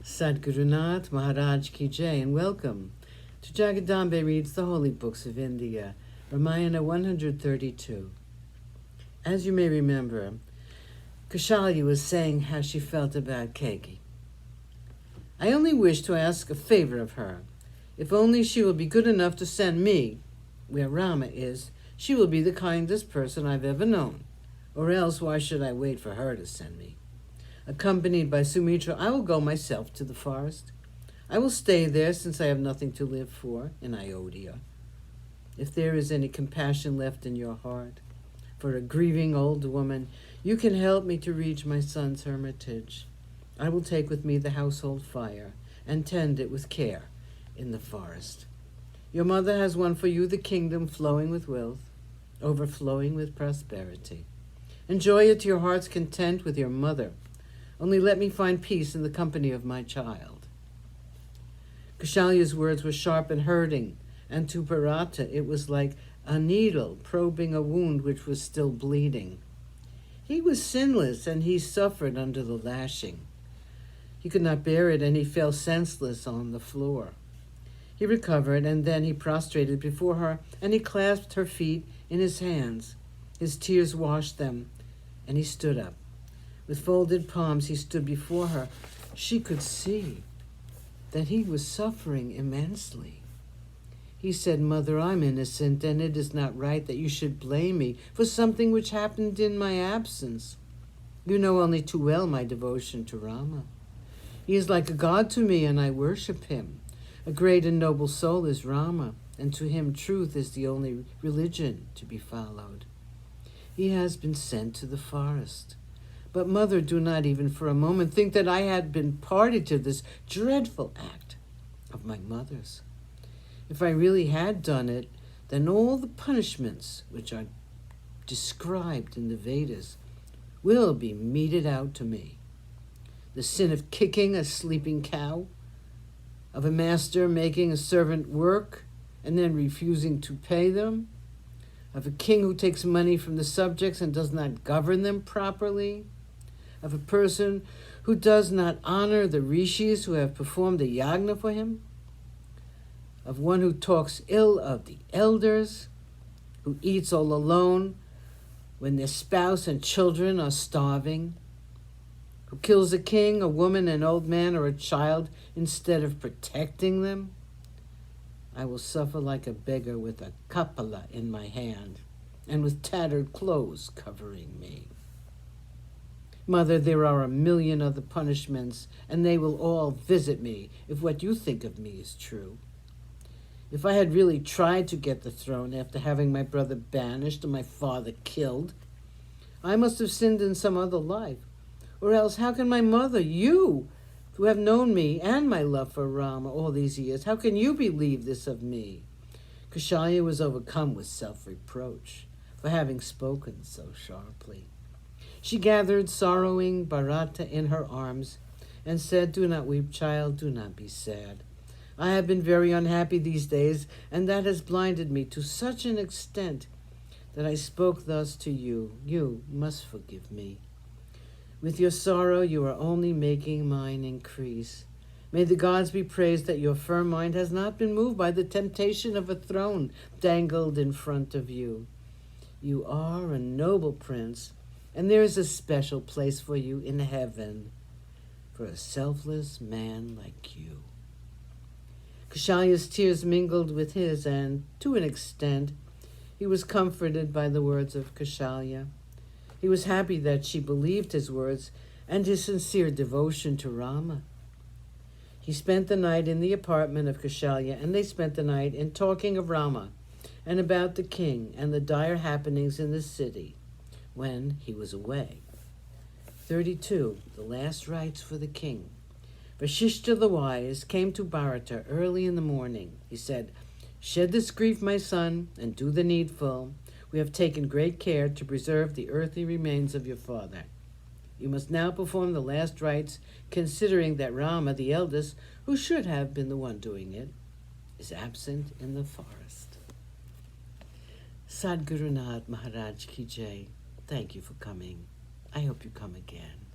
Sadgurunath Maharaj Ki Jai, and welcome to Jagadambe Reads the Holy Books of India, Ramayana132. As you may remember, Kaushalya was saying how she felt about Keki. I only wish to ask a favor of her. If only she will be good enough to send me where Rama is, she will be the kindest person I've ever known. Or else, why should I wait for her to send me? Accompanied by Sumitra, I will go myself to the forest. I will stay there since I have nothing to live for in Ayodhya. If there is any compassion left in your heart for a grieving old woman, you can help me to reach my son's hermitage. I will take with me the household fire and tend it with care in the forest. Your mother has won for you the kingdom flowing with wealth, overflowing with prosperity. Enjoy it to your heart's content with your mother. Only let me find peace in the company of my child. Kaushalya's words were sharp and hurting, and to Bharata it was like a needle probing a wound which was still bleeding. He was sinless, and he suffered under the lashing. He could not bear it, and he fell senseless on the floor. He recovered, and then he prostrated before her, and he clasped her feet in his hands. His tears washed them, and he stood up. With folded palms he stood before her. She could see that he was suffering immensely. He said, Mother, I'm innocent, and it is not right that you should blame me for something which happened in my absence. You know only too well my devotion to Rama. He is like a god to me, and I worship him. A great and noble soul is Rama, and to him truth is the only religion to be followed. He has been sent to the forest. But, Mother, do not even for a moment think that I had been party to this dreadful act of my mother's. If I really had done it, then all the punishments which are described in the Vedas will be meted out to me. The sin of kicking a sleeping cow, of a master making a servant work and then refusing to pay them, of a king who takes money from the subjects and does not govern them properly, of a person who does not honor the rishis who have performed the yagna for him, of one who talks ill of the elders, who eats all alone when their spouse and children are starving, who kills a king, a woman, an old man, or a child instead of protecting them. I will suffer like a beggar with a kapala in my hand and with tattered clothes covering me. Mother, there are 1,000,000 other punishments, and they will all visit me if what you think of me is true. If I had really tried to get the throne after having my brother banished and my father killed, I must have sinned in some other life. Or else, how can my mother, you, who have known me and my love for Rama all these years, how can you believe this of me? Kaushalya was overcome with self-reproach for having spoken so sharply. She gathered sorrowing Bharata in her arms and said, Do not weep, child, do not be sad. I have been very unhappy these days, and that has blinded me to such an extent that I spoke thus to you. You must forgive me. With your sorrow, you are only making mine increase. May the gods be praised that your firm mind has not been moved by the temptation of a throne dangled in front of you. You are a noble prince, and there is a special place for you in heaven for a selfless man like you. Kaushalya's tears mingled with his, and to an extent, he was comforted by the words of Kaushalya. He was happy that she believed his words and his sincere devotion to Rama. He spent the night in the apartment of Kaushalya, and they spent the night in talking of Rama and about the king and the dire happenings in the city when he was away. 32. The last rites for the king. Vasishtha the wise came to Bharata early in the morning. He said, Shed this grief, my son, and do the needful. We have taken great care to preserve the earthly remains of your father. You must now perform the last rites, considering that Rama, the eldest, who should have been the one doing it, is absent in the forest. Sadgurunath Maharaj Ki Jai. Thank you for coming. I hope you come again.